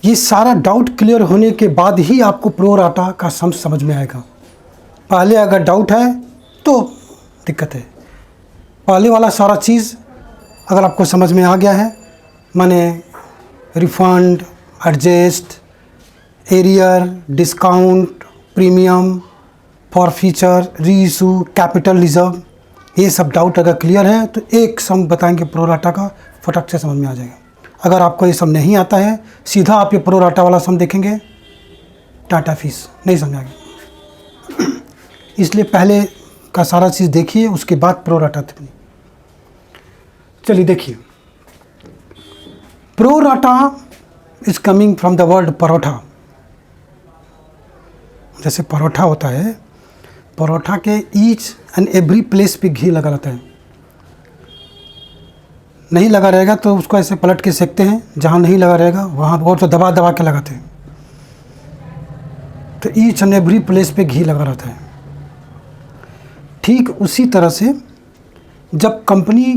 ये सारा doubt clear होने के बाद ही आपको प्रो राटा का समझ में आएगा। पहले अगर डाउट है तो दिक्कत है। पहले वाला सारा चीज़ अगर आपको समझ में आ गया है, माने refund, adjust, arrear, discount, premium, for feature, री इशू, कैपिटल रिजर्व, ये सब डाउट अगर क्लियर है तो एक सम बताएंगे प्रो राटा का, फटक से समझ में आ जाएगा। अगर आपको ये सम नहीं आता है, सीधा आप ये प्रो राटा वाला सम देखेंगे, टाटा फीस नहीं समझ आएगी। इसलिए पहले का सारा चीज़ देखिए, उसके बाद प्रो राटा देखिए। चलिए देखिए, pro rata is coming from the word paratha. जैसे परोठा होता है, परोठा के ईच एंड एवरी प्लेस पे घी लगा रहता है। नहीं लगा रहेगा तो उसको ऐसे पलट के सेकते हैं, जहाँ नहीं लगा रहेगा वहाँ और तो दबा दबा के लगाते हैं। तो ईच एंड एवरी प्लेस पे घी लगा रहता है। ठीक उसी तरह से जब कंपनी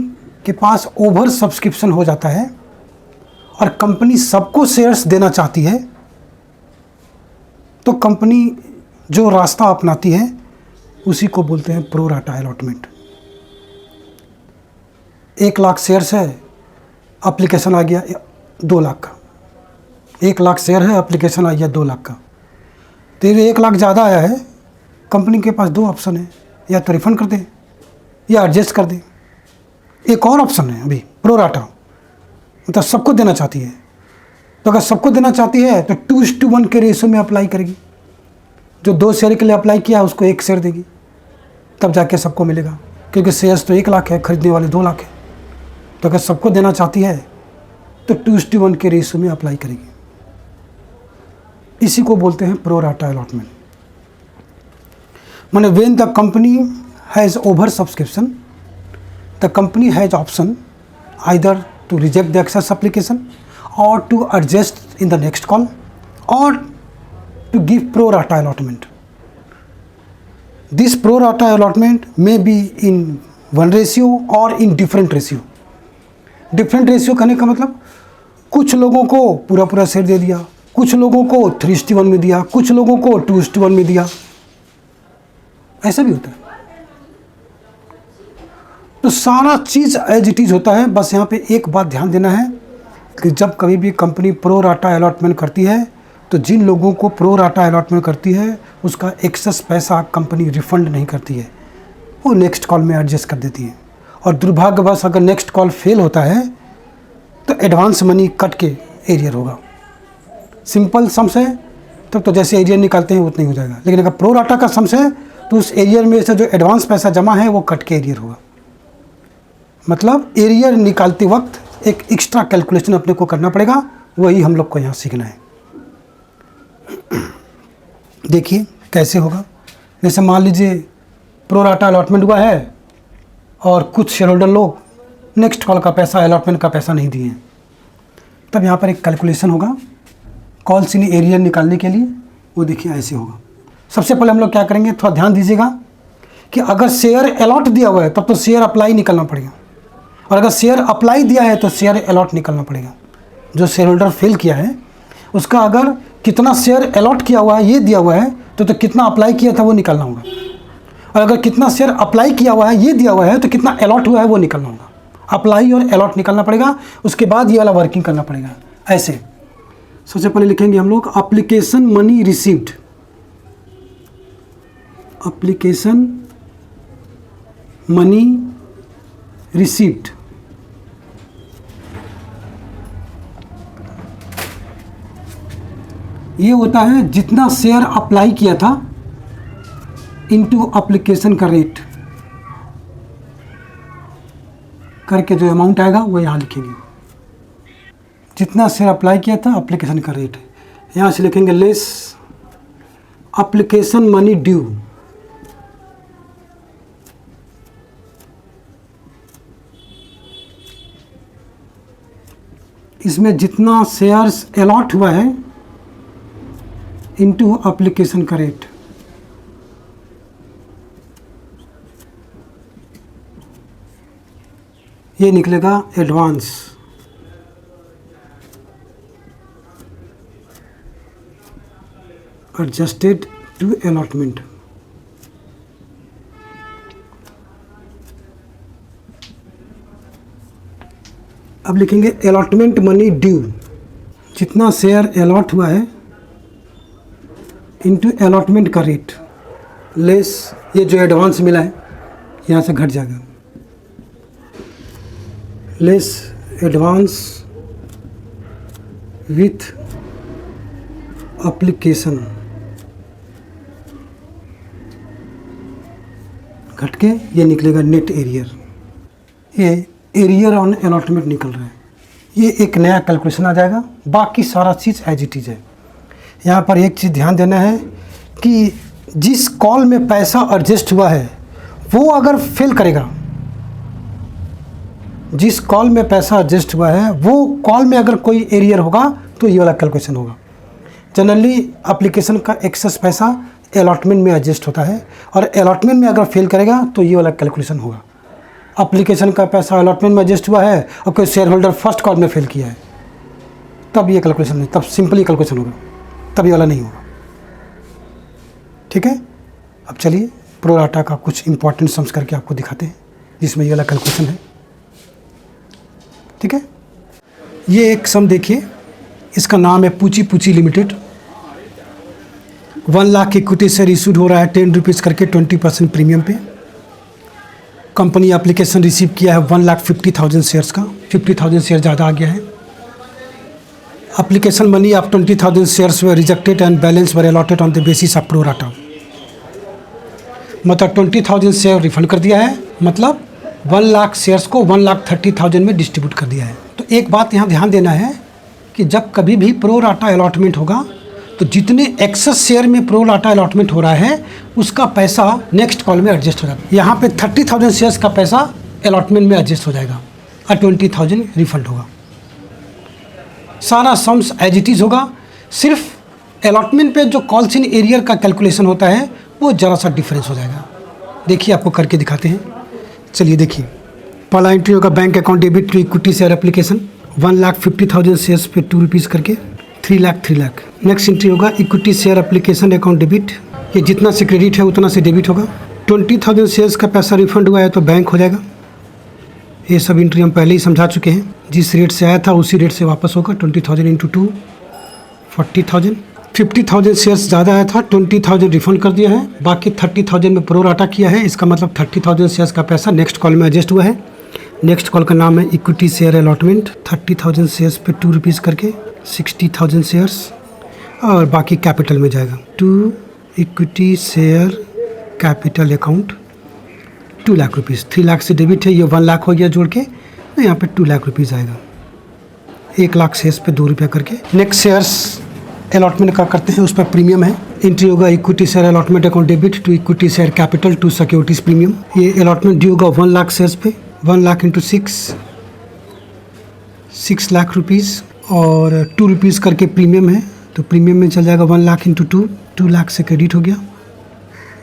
के पास ओवर सब्सक्रिप्शन हो जाता है और कंपनी सबको शेयर्स देना चाहती है, तो कंपनी जो रास्ता अपनाती है उसी को बोलते हैं pro rata allotment. 1 lakh shares है, एप्लीकेशन आ गया 2 लाख का। 1 लाख शेयर है, एप्लीकेशन आ गया 2 लाख का। तो ये 1 लाख ज़्यादा आया है, कंपनी के पास 2 ऑप्शन है, या तो रिफंड कर दे या एडजस्ट कर दे। एक और ऑप्शन है अभी प्रो राटा, मतलब सबको देना चाहती है। तो अगर सबको देना चाहती है तो 2:1 के रेशो में अप्लाई करेगी। जो 2 शेयर के लिए अप्लाई किया है उसको 1 शेयर देगी, तब जाके सबको मिलेगा, क्योंकि शेयर्स तो 1 लाख है, खरीदने वाले 2 लाख है। तो अगर सबको देना चाहती है तो 2:1 के रेशो में अप्लाई करेगी। इसी को बोलते हैं प्रो राटा अलॉटमेंट। माने when the company has over subscription, the company has option either to reject the excess application or to adjust in the next call or to give pro rata allotment. This pro rata allotment may be in 1 ratio or in different ratio. Different ratio कहने का मतलब कुछ लोगों को पूरा पूरा share दे दिया, कुछ लोगों को 3:1 में दिया, कुछ लोगों को 2:1 में दिया, ऐसा भी होता है। तो सारा चीज़ एज इट इज़ होता है। बस यहाँ पे एक बात ध्यान देना है कि जब कभी भी कंपनी प्रो राटा अलॉटमेंट करती है तो जिन लोगों को प्रो राटा अलॉटमेंट करती है उसका एक्सेस पैसा कंपनी रिफ़ंड नहीं करती है, वो नेक्स्ट कॉल में एडजस्ट कर देती है। और दुर्भाग्यवश अगर नेक्स्ट कॉल फेल होता है तो एडवांस मनी कट के एरियर होगा। सिंपल सम्स है तब तो जैसे एरियर निकालते हैं उतना ही हो जाएगा, लेकिन अगर प्रो राटा का सम्स है तो उस एरियर में से जो एडवांस पैसा जमा है वो कट के एरियर होगा। मतलब एरियर निकालते वक्त एक एक्स्ट्रा कैलकुलेशन अपने को करना पड़ेगा, वही हम लोग को यहाँ सीखना है। देखिए कैसे होगा। जैसे मान लीजिए प्रो राटा अलॉटमेंट हुआ है और कुछ शेयर होल्डर लोग नेक्स्ट कॉल का पैसा, अलॉटमेंट का पैसा नहीं दिए हैं, तब यहाँ पर एक कैलकुलेशन होगा कॉल सी एरियर निकालने के लिए। वो देखिए ऐसे होगा। सबसे पहले हम लोग क्या करेंगे, थोड़ा ध्यान दीजिएगा कि अगर शेयर अलॉट दिया हुआ है तब तो शेयर अप्लाई निकलना पड़ेगा, और अगर शेयर अप्लाई दिया है तो शेयर अलॉट निकलना पड़ेगा। जो शेयर होल्डर फेल किया है उसका अगर कितना शेयर अलॉट किया हुआ है ये दिया हुआ है तो कितना अप्लाई किया था वो निकलना होगा, और अगर कितना शेयर अप्लाई किया हुआ है ये दिया हुआ है तो कितना अलॉट हुआ है वो निकलना होगा। अप्लाई और अलॉट निकलना पड़ेगा, उसके बाद ये वाला वर्किंग करना पड़ेगा। ऐसे सबसे पहले लिखेंगे हम लोग application money received, application money received. ये होता है जितना शेयर अप्लाई किया था इनटू एप्लीकेशन का रेट करके जो अमाउंट आएगा वो यहाँ लिखेंगे। जितना शेयर अप्लाई किया था एप्लीकेशन का रेट, यहाँ से लिखेंगे लेस एप्लीकेशन मनी ड्यू। इसमें जितना शेयर्स अलॉट हुआ है इनटू एप्लीकेशन का रेट। ये निकलेगा एडवांस। adjusted to allotment. अब लिखेंगे allotment money due, जितना शेयर अलॉट हुआ है इनटू allotment का रेट लेस ये जो एडवांस मिला है यहाँ से घट जाएगा, लेस एडवांस विथ एप्लीकेशन, घट के ये निकलेगा नेट एरियर। ये एरियर ऑन अलॉटमेंट निकल रहा है, ये एक नया कैलकुलेशन आ जाएगा। बाकी सारा चीज़ एज इट इज़ है। यहाँ पर एक चीज़ ध्यान देना है कि जिस कॉल में पैसा एडजस्ट हुआ है वो अगर फेल करेगा, जिस कॉल में पैसा एडजस्ट हुआ है वो कॉल में अगर कोई एरियर होगा तो ये वाला कैलकुलेशन होगा। जनरली एप्लीकेशन का एक्सेस पैसा अलॉटमेंट में एडजस्ट होता है और अलॉटमेंट में अगर फेल करेगा तो ये वाला कैलकुलेशन होगा। एप्लीकेशन का पैसा अलॉटमेंट में एडजस्ट हुआ है और कोई शेयर होल्डर फर्स्ट कॉल में फेल किया है तब ये कैलकुलेशन नहीं, तब सिंपली कैलकुलेशन होगा, तब ये वाला नहीं होगा। ठीक है, अब चलिए प्रो राटा का कुछ इंपॉर्टेंट सम्स करके आपको दिखाते हैं जिसमें ये वाला कैलकुलेशन है। ठीक है, ये एक सम देखिए, इसका नाम है Poochi Poochi limited. 1 lakh equity share issued हो रहा है 10 रुपीज़ करके 20% प्रीमियम पे। कंपनी एप्लीकेशन रिसीव किया है 1,50,000 शेयर्स का, 50,000 शेयर ज़्यादा आ गया है। Application money of 20,000 shares were rejected and balance were allotted on the basis of pro rata. मतलब 20,000 शेयर रिफंड कर दिया है, मतलब 1 लाख शेयर्स को 1,30,000 में डिस्ट्रीब्यूट कर दिया है। तो एक बात यहाँ ध्यान देना है कि जब कभी भी प्रो राटा अलॉटमेंट होगा तो जितने एक्सेस शेयर में प्रो राटा अलॉटमेंट हो रहा है उसका पैसा नेक्स्ट कॉल में एडजस्ट हो जाएगा। यहाँ पे 30,000 शेयर्स का पैसा अलॉटमेंट में एडजस्ट हो जाएगा और 20,000 रिफंड होगा। सारा सम्स एज इट इज़ होगा, सिर्फ अलॉटमेंट पे जो कॉल्स इन एरियर का कैलकुलेशन होता है वो ज़रा सा डिफरेंस हो जाएगा। देखिए आपको करके दिखाते हैं। चलिए देखिए, पहला एंट्री होगा bank account debit to equity share application 1,50,000 shares पे 2 रुपीज़ करके 3 लाख। नेक्स्ट एंट्री होगा equity share application account debit, ये जितना से क्रेडिट है उतना से डेबिट होगा। 20,000 शेयर्स का पैसा रिफंड हुआ है तो बैंक हो जाएगा। ये सब एंट्री हम पहले ही समझा चुके हैं, जिस रेट से आया था उसी रेट से वापस होगा। 20,000 इंटू 2 40,000। 50,000 शेयर्स ज़्यादा आया था, 20,000 रिफंड कर दिया है, बाकी 30,000 में प्रो राटा किया है। इसका मतलब 30,000 शेयर्स का पैसा नेक्स्ट कॉल में एडजस्ट हुआ है। नेक्स्ट कॉल का नाम है इक्विटी शेयर अलॉटमेंट। 30,000 शेयर्स पे 2 रुपीज़ करके 60,000 शेयर्स और बाकी कैपिटल में जाएगा। To equity share capital account 2 lakh rupees. 3 lakh से डेबिट है, ये 1 लाख हो गया जोड़ के, तो यहाँ पे 2 लाख रुपीज़ आएगा। 1 लाख शेयर्स पे 2 रुपया करके। नेक्स्ट शेयर्स अलॉटमेंट का करते हैं, उस पर प्रीमियम है। एंट्री होगा equity share allotment account debit to equity share capital to securities premium. ये अलॉटमेंट ड्यू होगा 1 लाख शेयर्स पे, 1 लाख इंटू 6 लाख रुपीज़ और 2 रुपीज़ करके प्रीमियम है, तो प्रीमियम में चल जाएगा 1 लाख इंटू 2 लाख से क्रेडिट हो गया।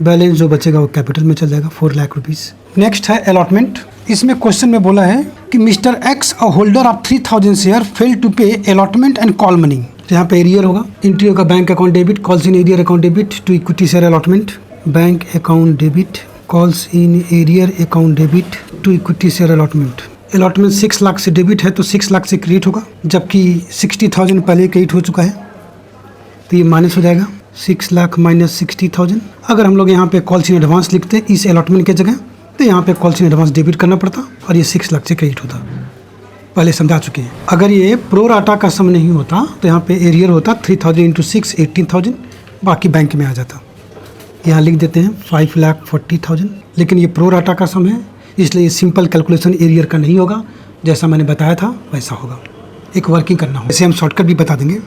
बैलेंस जो बचेगा वो कैपिटल में चल जाएगा 4 लाख रुपीज़। नेक्स्ट है अलॉटमेंट। इसमें क्वेश्चन में बोला है कि mister X a holder of 3,000 share fail to pay allotment and call money. तो यहाँ पे एरियर होगा। एंट्री होगा bank account debit calls in arrear account debit to equity share allotment. Bank account debit calls in arrear account debit to equity share allotment. Allotment 6 lakh से debit है तो 6 लाख से credit होगा, जबकि 60,000 पहले क्रेडिट हो चुका है तो ये माइनस हो जाएगा। 6 लाख माइनस 60,000। अगर हम लोग यहाँ पे कॉल्स इन एडवांस लिखते इस अलॉटमेंट के जगह तो यहाँ पे कॉल्स इन एडवांस डेबिट करना पड़ता और ये 6 लाख से क्रेडिट होता। पहले समझा चुके हैं। अगर ये प्रो राटा का सम नहीं होता तो यहाँ पे एरियर होता 3,000 इंटू 6 18,000, बाकी बैंक में आ जाता। यहाँ लिख देते हैं 5,40,000, लेकिन ये प्रो राटा का सम है इसलिए सिंपल कैलकुलेशन एरियर का नहीं होगा, जैसा मैंने बताया था वैसा होगा। एक वर्किंग करना होगा, इसे हम शॉर्टकट भी बता देंगे।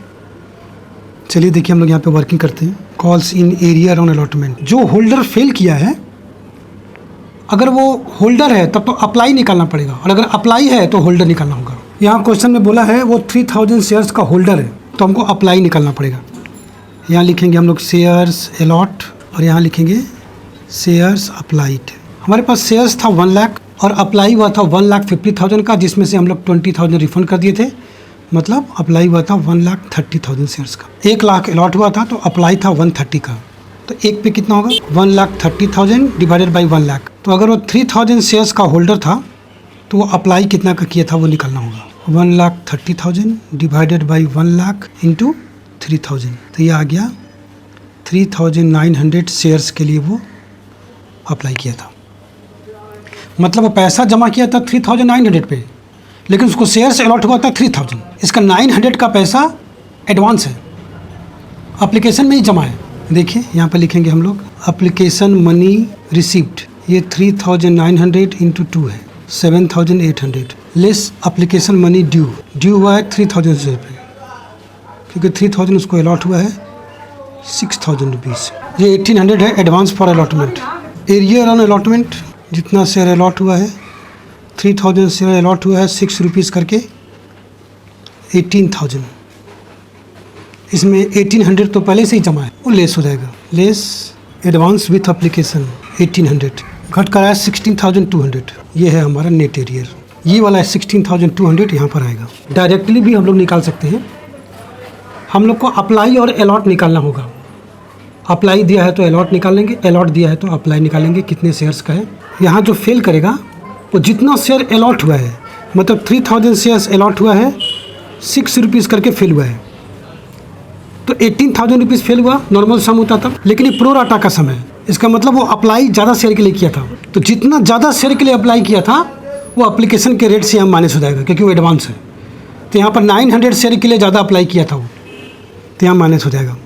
चलिए देखिए हम लोग यहाँ पे वर्किंग करते हैं। Calls in arrear on allotment, जो होल्डर फेल किया है अगर वो होल्डर है तब तो अप्लाई निकालना पड़ेगा, और अगर अप्लाई है तो होल्डर निकालना होगा। यहाँ क्वेश्चन में बोला है वो 3,000 शेयर्स का होल्डर है तो हमको अप्लाई निकालना पड़ेगा। यहाँ लिखेंगे हम लोग शेयर्स अलॉट और यहाँ लिखेंगे शेयर्स अप्लाइड। हमारे पास शेयर्स था 1 लाख और अप्लाई हुआ था 1,50,000 का, जिसमें से हम लोग 20,000 रिफंड कर दिए थे, मतलब अप्लाई हुआ था 1,30,000 शेयर्स का। 1 लाख अलॉट हुआ था तो अप्लाई था 130 का, तो एक पे कितना होगा 1,30,000 डिवाइडेड बाई 1 लाख। तो अगर वो 3,000 शेयर्स का होल्डर था तो वो अप्लाई कितना का किया था वो निकालना होगा। 1,30,000 डिवाइडेड बाई 1 लाख इंटू 3,000, तो ये आ गया 3,900 शेयर्स के लिए वो अप्लाई किया था। मतलब वो पैसा जमा किया था 3,900 पे, लेकिन उसको शेयर्स अलॉट हुआ था 3,000। इसका 900 का पैसा एडवांस है, एप्लीकेशन में ही जमा है। देखिए यहाँ पर लिखेंगे हम लोग एप्लीकेशन मनी रिसीव्ड, ये 3,900 इंटू 2 है 7,800 लेस एप्लीकेशन मनी ड्यू हुआ है 3,000 शेयर पे, क्योंकि 3,000 उसको अलॉट हुआ है 6,000 रुपीज़। ये 1,800 है advance for allotment. Arrear on allotment, जितना शेयर अलॉट हुआ है 3,000 शेयर अलॉट हुआ है 6 रुपीज़ करके 18,000। इसमें 1,800 तो पहले से ही जमा है, वो लेस हो जाएगा, लेस एडवांस विथ एप्लीकेशन 1,800 घट कर आया 16,200। ये है हमारा नेट एरियर। ये वाला है 16,200 यहाँ पर आएगा। डायरेक्टली भी हम लोग निकाल सकते हैं। हम लोग को अप्लाई और अलॉट निकालना होगा। अप्लाई दिया है तो अलॉट निकालेंगे, अलॉट दिया है तो अप्लाई निकालेंगे कितने शेयर्स का है। यहाँ जो फेल करेगा वो जितना शेयर अलॉट हुआ है, मतलब 3,000 शेयर्स अलॉट हुआ है 6 रुपीज़ करके फेल हुआ है, तो 18,000 रुपीज़ फेल हुआ, नॉर्मल सम होता था। लेकिन ये प्रो राटा का सम है, इसका मतलब वो अप्लाई ज़्यादा शेयर के लिए किया था, तो जितना ज़्यादा शेयर के लिए अप्लाई किया था वो एप्लीकेशन के रेट से यहाँ माइनस हो जाएगा, क्योंकि वो एडवांस है। तो यहाँ पर 900 शेयर के लिए ज़्यादा अप्लाई किया था वो, तो यहाँ माइनस हो जाएगा।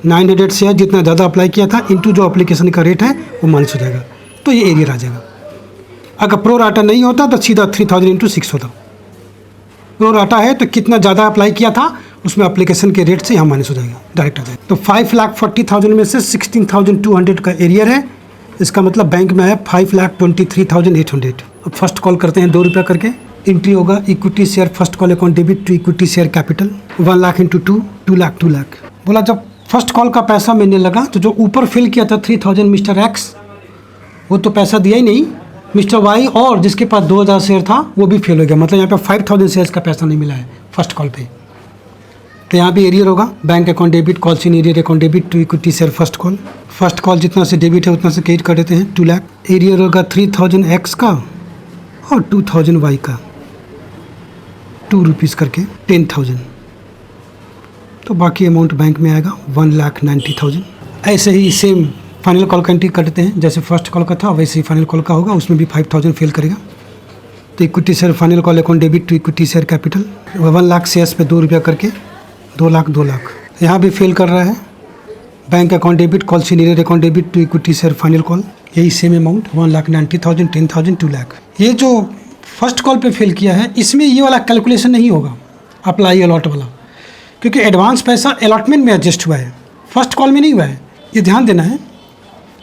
900 शेयर जितना ज़्यादा अप्लाई किया था इंटू जो एप्लीकेशन का रेट है वो माइनस हो जाएगा, तो ये एरियर आ जाएगा। अगर प्रो राटा नहीं होता तो सीधा 3,000 इंटू 6 होता। प्रो राटा है तो कितना ज़्यादा अप्लाई किया था उसमें एप्लीकेशन के रेट से यहाँ माइनस हो जाएगा, डायरेक्ट आ जाएगा। तो 5,40,000 में से 16,200 का एरियर है, इसका मतलब बैंक में है 5,23,800। अब फर्स्ट कॉल करते हैं 2 रुपया करके। एंट्री होगा equity share first call account debit to equity share capital 1 lakh into 2 lakh 2 lakh. बोला जब फर्स्ट कॉल का पैसा मिलने लगा तो जो ऊपर फिल किया था 3,000 मिस्टर एक्स, वो तो पैसा दिया ही नहीं। मिस्टर वाई और जिसके पास 2,000 शेयर था वो भी फेल हो गया, मतलब यहाँ पे 5,000 शेयर्स का पैसा नहीं मिला है फर्स्ट कॉल पे। तो यहाँ पे एरियर होगा bank account debit call in arrear account debit to equity share first call. First call जितना से डेबिट है उतना से क्रेडिट कर देते हैं 2 लाख। एरियर होगा 3,000 एक्स का और 2,000 वाई का 2 रुपीज़ करके 10,000, तो बाकी अमाउंट बैंक में आएगा 1,90,000। ऐसे ही सेम फाइनल कॉल का एंट्री करते हैं, जैसे फर्स्ट कॉल का था वैसे ही फाइनल कॉल का होगा, उसमें भी 5,000 फेल करेगा। तो equity share final call account debit to equity share capital 1 lakh shares पे 2 रुपया करके 2 लाख 2 लाख। यहाँ भी फेल कर रहा है bank account debit call senior account debit to equity share final call, यही सेम अमाउंट 1,90,000 10,000 2 लाख। ये जो फर्स्ट कॉल पे फेल किया है इसमें ये वाला कैलकुलेशन नहीं होगा अप्लाई अलॉट वाला, क्योंकि एडवांस पैसा अलॉटमेंट में एडजस्ट हुआ है, फर्स्ट कॉल में नहीं हुआ है। ये ध्यान देना है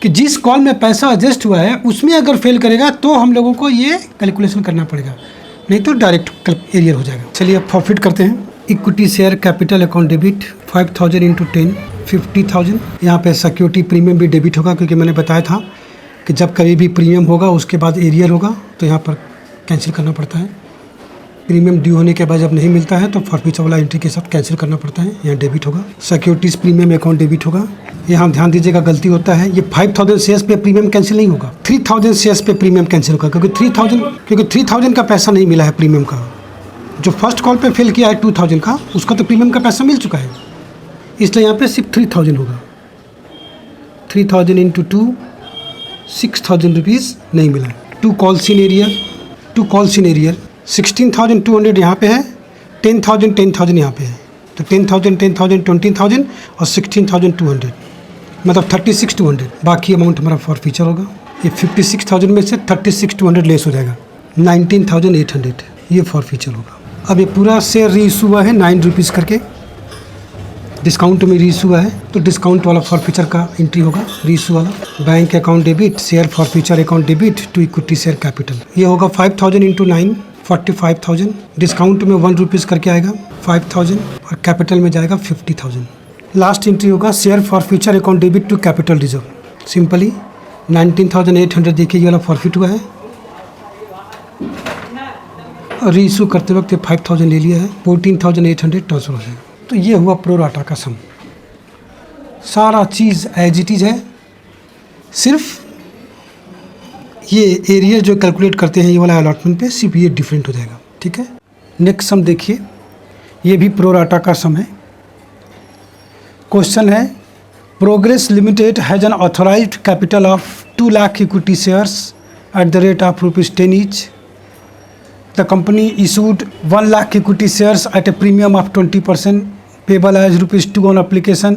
कि जिस कॉल में पैसा एडजस्ट हुआ है उसमें अगर फेल करेगा तो हम लोगों को ये कैलकुलेशन करना पड़ेगा, नहीं तो डायरेक्ट एरियर हो जाएगा। चलिए अब प्रॉफिट करते हैं। Equity share capital account debit 5,000 into 10 50,000। यहाँ पे सिक्योरिटी प्रीमियम भी डेबिट होगा, क्योंकि मैंने बताया था कि जब कभी भी प्रीमियम होगा उसके बाद एरियर होगा तो यहाँ पर कैंसिल करना पड़ता है। प्रीमियम ड्यू होने के बाद जब नहीं मिलता है तो फॉरफीचर वाला एंट्री के साथ कैंसिल करना पड़ता है, यहाँ डेबिट होगा। सिक्योरिटीज़ प्रीमियम अकाउंट डेबिट होगा। यहाँ ध्यान दीजिएगा गलती होता है, ये 5,000 शेयर्स पे प्रीमियम कैंसिल नहीं होगा, 3,000 शेयर्स पे प्रीमियम कैंसिल होगा, क्योंकि 3,000 का पैसा नहीं मिला है प्रीमियम का। जो फर्स्ट कॉल पे फेल किया है 2,000 का, उसका तो प्रीमियम का पैसा मिल चुका है, इसलिए यहाँ पे सिर्फ 3,000 होगा। 3,000 इंटू 2 6,000 रुपीज़ नहीं मिला। 2 कॉल्स इन एरियर 16,200 यहाँ पे है, 10,000 यहाँ पे है, तो 10,000 20,000 और 16,200 मतलब 36,200। बाकी अमाउंट हमारा फॉर फीचर होगा। ये 56,000 में से 36,200 लेस हो जाएगा, 19,800 ये फॉर फीचर होगा। अब ये पूरा शेयर री इशू हुआ है 9 रुपीज़ करके, डिस्काउंट में री इशू हुआ है, तो डिस्काउंट वाला फॉर फीचर का एंट्री होगा री इशू वाला। Bank account debit share forfeiture account debit to equity share capital, ये होगा 5,000 इंटू 9 45,000। डिस्काउंट में 1 रुपीज़ करके आएगा 5,000 और कैपिटल में जाएगा 50,000। लास्ट एंट्री होगा share forfeiture account debit to capital reserve, simply 19,800 देखिए ये वाला फॉरफिट हुआ है। रीइशू करते वक्त 5000 ले लिया है, 14,800 ट्रांसफर हो जाएगा। तो ये हुआ प्रो राटा का सम। सारा चीज़ एज इट इज़ है, सिर्फ ये एरिया जो कैलकुलेट करते हैं ये वाला अलॉटमेंट पे, सिर्फ ये डिफरेंट हो जाएगा। ठीक है, नेक्स्ट सम देखिए, ये भी प्रो राटा का सम है। क्वेश्चन है, progress limited has an authorised capital of 2 lakh equity shares at the rate of ₹10 each. The company issued 1 lakh equity shares at a premium of 20% payable as ₹2 on application,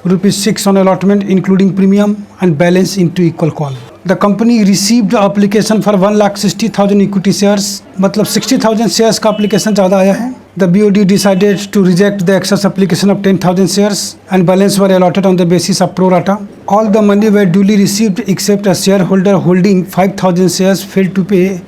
₹6 on allotment including premium and balance into equal call. The company received application for 1,60,000 equity shares, मतलब 60,000 shares का application ज़्यादा आया है। The BOD decided to reject the excess application of 10,000 shares and balance were allotted on the basis of pro rata. All the money were duly received except a shareholder holding 5,000 shares failed to pay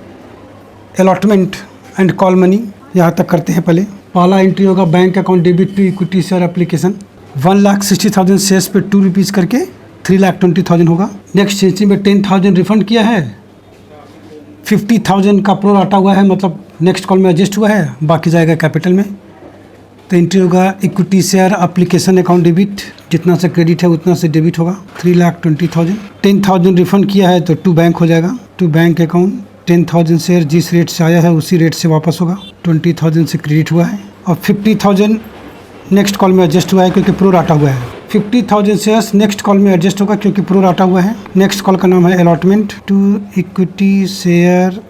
allotment and call money. यहाँ तक करते हैं। पहले पहला entry होगा bank account debit to equity share application, 1,60,000 shares पे ₹2 करके 3,20,000 होगा। नेक्स्ट एंट्री में 10,000 रिफंड किया है, 50,000 का प्रो राटा हुआ है, मतलब नेक्स्ट कॉल में एडजस्ट हुआ है, बाकी जाएगा कैपिटल में। तो एंट्री होगा equity share application account debit, जितना से क्रेडिट है उतना से डेबिट होगा, 3,20,000। 10,000 रिफंड किया है तो टू बैंक हो जाएगा, टू बैंक अकाउंट 10,000 शेयर जिस रेट से आया है उसी रेट से वापस होगा, 20,000 से क्रेडिट हुआ है। और 50,000 नेक्स्ट कॉल में एडजस्ट हुआ है क्योंकि प्रो राटा हुआ है। 50,000 शेयर्स नेक्स्ट कॉल में एडजस्ट होगा क्योंकि प्रो राटा हुआ है। नेक्स्ट कॉल का नाम है allotment to equity share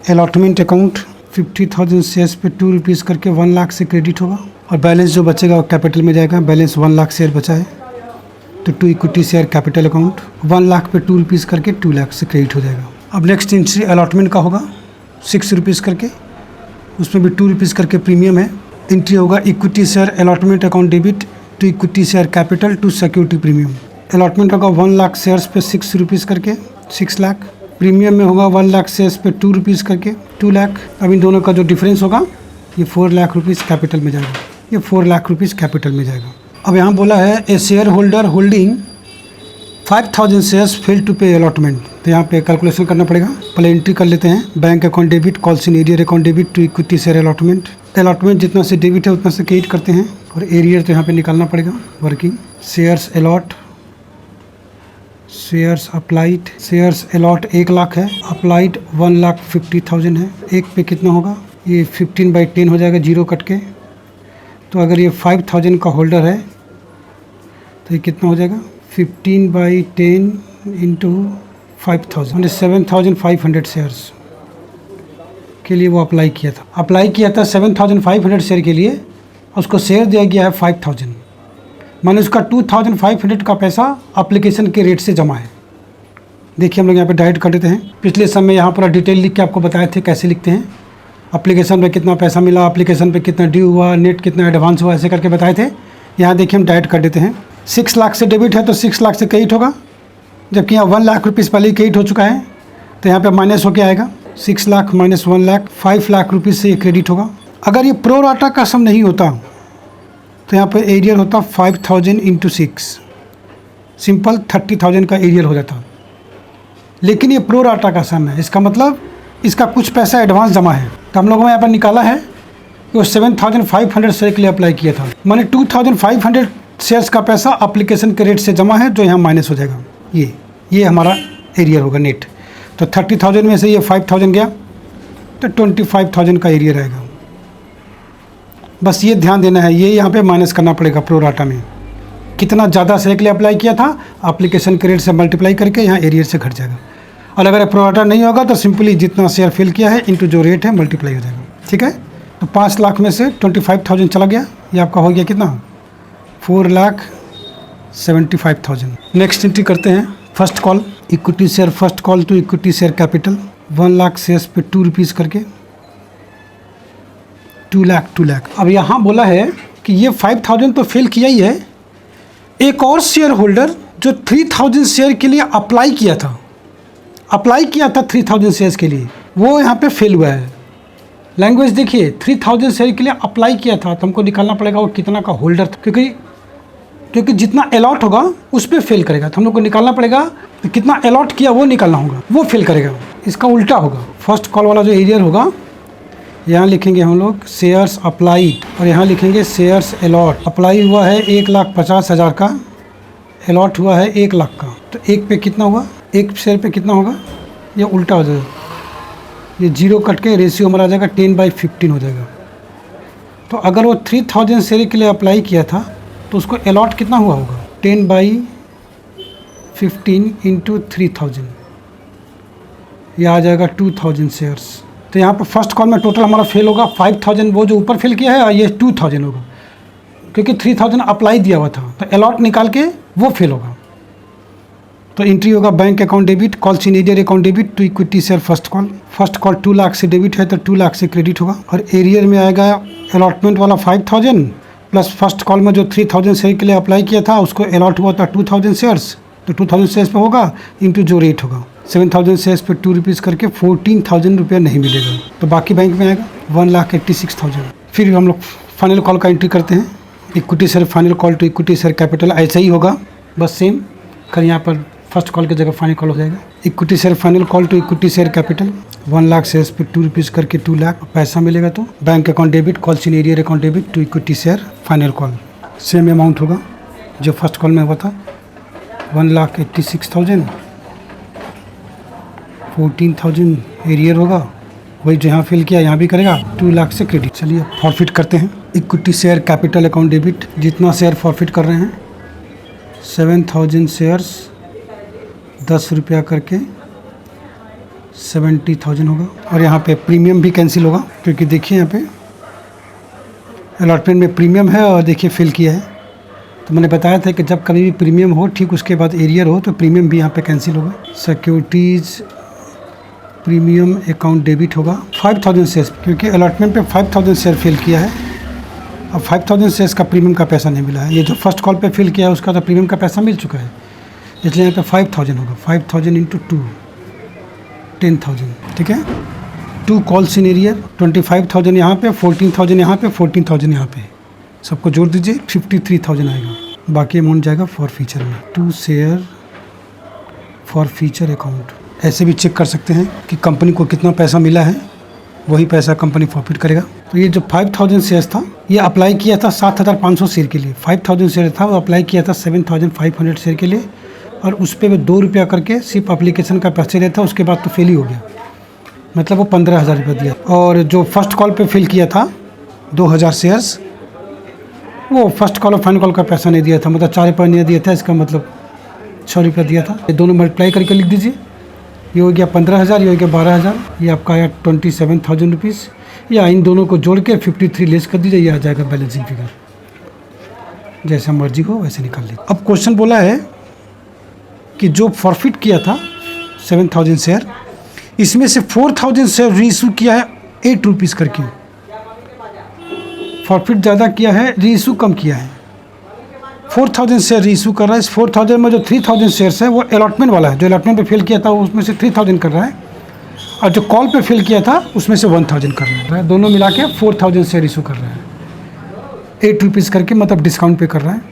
allotment account, 50,000 shares पे ₹2 करके 1 लाख से क्रेडिट होगा और बैलेंस जो बचेगा वो कैपिटल में जाएगा। बैलेंस 1 लाख शेयर बचा है तो to equity share capital account, 1 lakh पे ₹2 करके 2 लाख से क्रेडिट हो जाएगा। अब नेक्स्ट एंट्री अलॉटमेंट का होगा, ₹6 करके, उसमें भी ₹2 करके प्रीमियम है। एंट्री होगा equity share allotment account debit to equity share capital to security premium. Allotment होगा 1 लाख शेयर्स पे ₹6 करके 6 लाख, प्रीमियम में होगा 1 लाख शेयर्स पे ₹2 करके 2 लाख। अब इन दोनों का जो डिफरेंस होगा ये ₹4 लाख कैपिटल में जाएगा, ये ₹4 लाख कैपिटल में जाएगा। अब यहाँ बोला है a shareholder holding 5,000 shares fail to pay allotment, तो यहाँ पे कैलकुलेशन करना पड़ेगा। पहले एंट्री कर लेते हैं, bank account debit calls in arrear account debit to equity share allotment. Allotment जितना से डेबिट है उतना से क्रेडिट करते हैं और एरियर तो यहाँ पे निकालना पड़ेगा। Working shares allot, shares applied, shares allot 1 lakh है, अप्लाइड 1,50,000 है। एक पे कितना होगा, ये 15/10 हो जाएगा, जीरो कट के। तो अगर ये 5,000 का होल्डर है तो ये कितना हो जाएगा, 15/10 इंटू 5,000 मतलब 7,500 शेयर्स के लिए वो अप्लाई किया था 7,500 शेयर के लिए, उसको शेयर दिया गया है 5,000, माने उसका 2,500 का पैसा एप्लीकेशन के रेट से जमा है। देखिए हम लोग यहाँ पे डायरेक्ट कर देते हैं। पिछले समय यहाँ पर डिटेल लिख के आपको बताए थे कैसे लिखते हैं, एप्लीकेशन पे कितना पैसा मिला, एप्लीकेशन पे कितना ड्यू हुआ, नेट कितना एडवांस हुआ, ऐसे करके बताए थे। यहाँ देखिए हम डायरेक्ट कर देते हैं। 6 लाख से डेबिट है तो 6 लाख से क्रेडिट होगा, जबकि यहाँ 1 लाख रुपीज़ पहले ही क्रेडिट हो चुका है, तो यहाँ पे माइनस होके आएगा 6 लाख माइनस 1 लाख, 5 लाख रुपीज़ से ये क्रेडिट होगा। अगर ये प्रो राटा का सम नहीं होता तो यहाँ पे एरियर होता 5,000 इंटू 6, सिंपल 30,000 का एरियर हो जाता। लेकिन ये प्रो राटा का सम है, इसका मतलब इसका कुछ पैसा एडवांस जमा है। तो हम लोगों ने यहाँ पर निकाला है कि वो 7,500 शेयर के लिए अप्लाई किया था, माने 2,500 शेयर्स का पैसा एप्लीकेशन के रेट से जमा है, जो यहाँ माइनस हो जाएगा। ये हमारा एरियर होगा नेट। तो 30,000 में से ये 5,000 गया तो 25,000 का एरियर आएगा। बस ये ध्यान देना है, ये यहाँ पे माइनस करना पड़ेगा प्रो राटा में। कितना ज़्यादा शेयर के लिए अप्लाई किया था, एप्लीकेशन के रेट से मल्टीप्लाई करके यहाँ एरियर से घट जाएगा। और अगर प्रो राटा नहीं होगा तो सिंपली जितना शेयर फिल किया है इंटू जो रेट है मल्टीप्लाई हो जाएगा। ठीक है, तो 5 लाख में से 25,000 चला गया, ये आपका हो गया कितना, 4,75,000। नेक्स्ट एंट्री करते हैं, first call equity share, first call to equity share capital 1 lakh shares पे ₹2 करके 2 लाख। अब यहाँ बोला है कि ये 5,000 तो फेल किया ही है, एक और शेयर होल्डर जो 3,000 शेयर के लिए अप्लाई किया था 3,000 शेयर्स के लिए, वो यहाँ पे फेल हुआ है। लैंग्वेज देखिए, 3,000 शेयर के लिए अप्लाई किया था, तो हमको निकालना पड़ेगा वो कितना का होल्डर था, क्योंकि क्योंकि जितना अलॉट होगा उस पर फेल करेगा, तो हम लोग को निकालना पड़ेगा तो कितना अलॉट किया वो निकालना होगा, वो फेल करेगा। इसका उल्टा होगा, फर्स्ट कॉल वाला जो एरियर होगा यहाँ लिखेंगे हम लोग शेयर्स अप्लाई और यहाँ लिखेंगे शेयर्स अलॉट। अप्लाई हुआ है 1,50,000 का, अलॉट हुआ है 1 लाख का, तो एक पे कितना हुआ, एक शेयर पे कितना होगा, ये उल्टा हो जाएगा, ये 0 कट के रेशियो हमारा आ जाएगा 10/15 हो जाएगा। तो अगर वो 3000 शेयर के लिए अप्लाई किया था तो उसको अलॉट कितना हुआ होगा, 10/15 इंटू 3000, ये आ जाएगा 2000 शेयर्स। तो यहाँ पर फर्स्ट कॉल में टोटल हमारा फेल होगा 5000, वो जो ऊपर फेल किया है, और ये 2000 होगा क्योंकि 3000 अप्लाई दिया हुआ था, तो अलॉट निकाल के वो फेल होगा। तो एंट्री होगा bank account debit, call senior account debit to equity share first call. First call 2 lakh से डेबिट है तो 2 लाख से क्रेडिट होगा, और एरियर में आएगा अलॉटमेंट वाला 5000 प्लस फर्स्ट कॉल में जो 3000 शेयर के लिए अप्लाई किया था उसको अलॉट हुआ था 2000 शेयर्स, तो 2000 शेयर्स पे होगा इंटू जो रेट होगा 7000 शेयर्स पे 2 रुपीज़ करके 14,000 रुपया नहीं मिलेगा, तो बाकी बैंक में आएगा 1,86,000। फिर हम लोग फाइनल कॉल का एंट्री करते हैं, equity share final call to equity share capital ऐसा ही होगा, बस सेम कर यहाँ पर फर्स्ट कॉल की जगह फाइनल कॉल हो जाएगा। Equity share final call to equity share capital 1 lakh shares पे 2 रुपीज़ करके 2 लाख पैसा मिलेगा, तो bank account debit, call senior account debit to equity share final call same amount होगा जो फर्स्ट कॉल में हुआ था 1,86,000, 14,000 एरियर होगा, वही जो यहाँ फिल किया यहाँ भी करेगा, 2 लाख से क्रेडिट। चलिए फॉरफिट करते हैं। Equity share capital account debit, जितना शेयर फॉरफिट कर रहे हैं 7000 शेयर्स 10 रुपया करके 70,000 होगा, और यहाँ पे प्रीमियम भी कैंसिल होगा क्योंकि देखिए यहाँ पे अलॉटमेंट में प्रीमियम है और देखिए फिल किया है, तो मैंने बताया था कि जब कभी भी प्रीमियम हो ठीक उसके बाद एरियर हो तो प्रीमियम भी यहाँ पे कैंसिल होगा। सिक्योरिटीज़ प्रीमियम अकाउंट डेबिट होगा 5000 शेयर्स, क्योंकि अलॉटमेंट पे 5000 शेयर फिल किया है, अब 5000 शेयर्स का प्रीमियम का पैसा नहीं मिला है, ये जो फर्स्ट कॉल पे फिल किया है उसका तो प्रीमियम का पैसा मिल चुका है, इसलिए यहाँ पे 5000 होगा, 5000 इंटू 2 10,000, ठीक है। 2 कॉल सीनियर 25,000 यहाँ पे, 14,000 यहाँ पे, 14,000 यहाँ पे, सबको जोड़ दीजिए 53,000 आएगा, बाकी अमाउंट जाएगा फॉर फीचर में। 2 शेयर फॉर फीचर अकाउंट, ऐसे भी चेक कर सकते हैं कि कंपनी को कितना पैसा मिला है, वही पैसा कंपनी प्रॉफिट करेगा। तो ये जो 5000 शेयर्स था ये अप्लाई किया था 7,500 शेयर के लिए, 5000 शेयर था वो अप्लाई किया था 7,500 शेयर के लिए, और उस पर 2 रुपया करके सिर्फ एप्लीकेशन का पैसे रहता था, उसके बाद तो फेल ही हो गया, मतलब वो 15,000 रुपये दिया। और जो फर्स्ट कॉल पे फिल किया था 2000 शेयर्स, वो फर्स्ट कॉल और फाइनल कॉल का पैसा नहीं दिया था, मतलब 4 रुपये नहीं दिया था, इसका मतलब 6 रुपया दिया था। ये दोनों मल्टीप्लाई करके लिख दीजिए, ये हो गया 15,000, ये हो गया 12,000, ये आपका आया 27,000 रुपीज़, या इन दोनों को जोड़ के 53 लेस कर दीजिए, ये आ जाएगा बैलेंसिंग फिगर, जैसा मर्जी हो वैसे निकाल लीजिए। अब क्वेश्चन बोला है कि जो फॉरफिट किया था 7000 शेयर, इसमें से 4000 शेयर रीइशू किया है 8 रुपीज़ करके, फॉरफिट ज़्यादा किया है, रीइशू कम किया है, 4000 शेयर रीइशू कर रहा है। इस 4000 में जो 3000 शेयर्स है वो अलॉटमेंट वाला है, जो अलॉटमेंट पे फिल किया था उसमें से 3000 कर रहा है, और जो कॉल पे फिल किया था उसमें से 1000 कर रहा है, दोनों मिला के 4000 शेयर इशू कर रहा है 8 रुपीज़ करके, मतलब डिस्काउंट पे कर रहा है,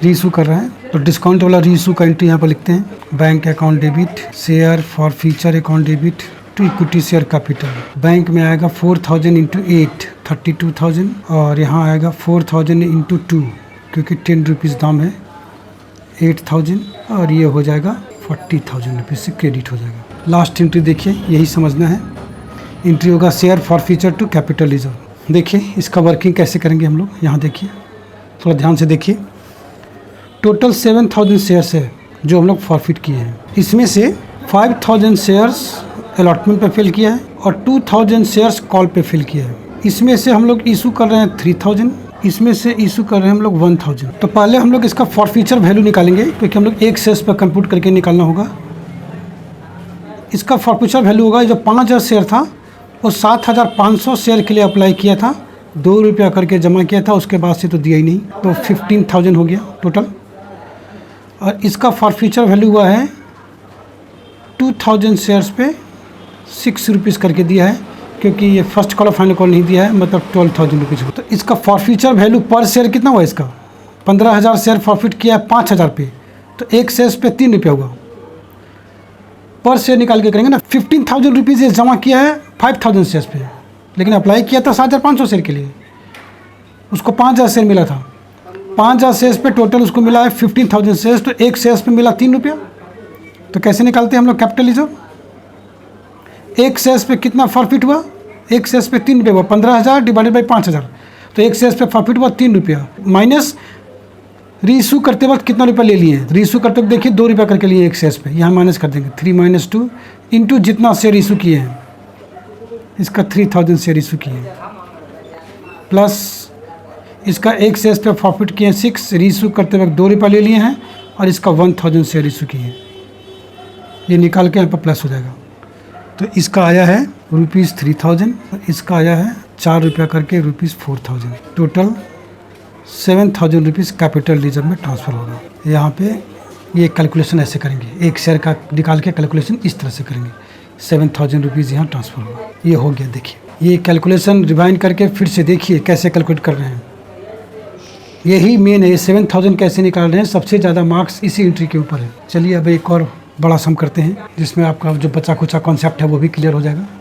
रीइशू कर रहा है। तो डिस्काउंट वाला रीइशू का एंट्री यहाँ पर लिखते हैं, bank account debit share forfeiture account debit to equity share capital. Bank में आएगा 4000 इंटू 8 32,000, और यहाँ आएगा 4000 इंटू 2 क्योंकि 10 रुपीज़ दाम है 8,000, और ये हो जाएगा 40,000 रुपीज़ से क्रेडिट हो जाएगा। लास्ट एंट्री देखिए, यही समझना है, एंट्री होगा share forfeiture to capital reserve. देखिए इसका वर्किंग कैसे करेंगे हम लोग, यहाँ देखिए थोड़ा ध्यान से देखिए, टोटल 7000 शेयर्स है जो हम लोग फॉरफिट किए हैं, इसमें से 5000 शेयर्स अलॉटमेंट पे फिल किया है और 2000 शेयर्स कॉल पे फिल किया है। इसमें से हम लोग इशू कर रहे हैं 3000, इसमें से इशू कर रहे हैं हम लोग 1000। तो पहले हम लोग इसका फॉरफीचर वैल्यू निकालेंगे, क्योंकि हम लोग एक शेयर्स पर कंप्यूट करके निकालना होगा। इसका फॉरफीचर वैल्यू होगा, जो 5000 शेयर था वो 7500 शेयर के लिए अप्लाई किया था, 2 रुपया करके जमा किया था, उसके बाद से तो दिया ही नहीं, तो 15,000 हो गया टोटल। और इसका फॉरफीचर वैल्यू हुआ है 2000 शेयर्स पे 6 रुपीज़ करके दिया है, क्योंकि ये फर्स्ट कॉल और फाइनल कॉल नहीं दिया है, मतलब 12,000 रुपीज़। तो इसका फॉरफीचर वैल्यू पर शेयर कितना हुआ, इसका 15,000 शेयर प्रॉफिट किया है 5,000 पे, तो एक शेयर पे 3 रुपया हुआ। पर शेयर निकाल के करेंगे ना, 15,000 रुपीज़ ये जमा किया है 5,000 शेयर पे, लेकिन अप्लाई किया था 7,500 शेयर के लिए, उसको 5,000 शेयर मिला था। 5,000 शेयर पे टोटल उसको मिला है 15,000 शेयर, तो एक शेयर पे मिला 3 रुपया। तो कैसे निकालते हैं हम लोग कैपिटल रिजर्व? एक शेयर पे कितना प्रॉफिट हुआ? एक शेयर पे 3 रुपये हुआ, 15,000 डिवाइडेड बाई 5,000, तो एक शेयर पे प्रॉफिट हुआ 3 रुपया, माइनस रीइशू करते वक्त कितना रुपया ले लिए? रीइशू करते वक्त देखिए 2 रुपया करके लिए एक शेयर पे, यहाँ माइनस कर देंगे 3 - 2 इंटू जितना शेयर इशू किए हैं, इसका 3,000 शेयर इशू किए हैं, प्लस इसका एक शेयर पे प्रॉफिट किए हैं 6, रीइशू करते वक्त 2 रुपया ले लिए हैं, और इसका 1,000 शेयर इशू किए हैं। ये निकाल के यहाँ पर प्लस हो जाएगा। तो इसका आया है ₹3,000, इसका आया है 4 रुपया करके ₹4,000, टोटल 7,000 रुपीज़ कैपिटल रिजर्व में ट्रांसफ़र होगा। यहाँ पे ये कैलकुलेशन ऐसे करेंगे, एक शेयर का निकाल के कैलकुलेशन इस तरह से करेंगे, 7,000 रुपीज़ यहाँ ट्रांसफ़र होगा। ये हो गया। देखिए ये कैलकुलेशन रिवाइंड करके फिर से देखिए कैसे कैलकुलेट कर रहे हैं। यही मेन है, ये 7,000 कैसे निकाल रहे हैं, सबसे ज़्यादा मार्क्स इसी एंट्री के ऊपर है। चलिए अब एक और बड़ा सम करते हैं, जिसमें आपका जो बचा कुचा कॉन्सेप्ट है वो भी क्लियर हो जाएगा।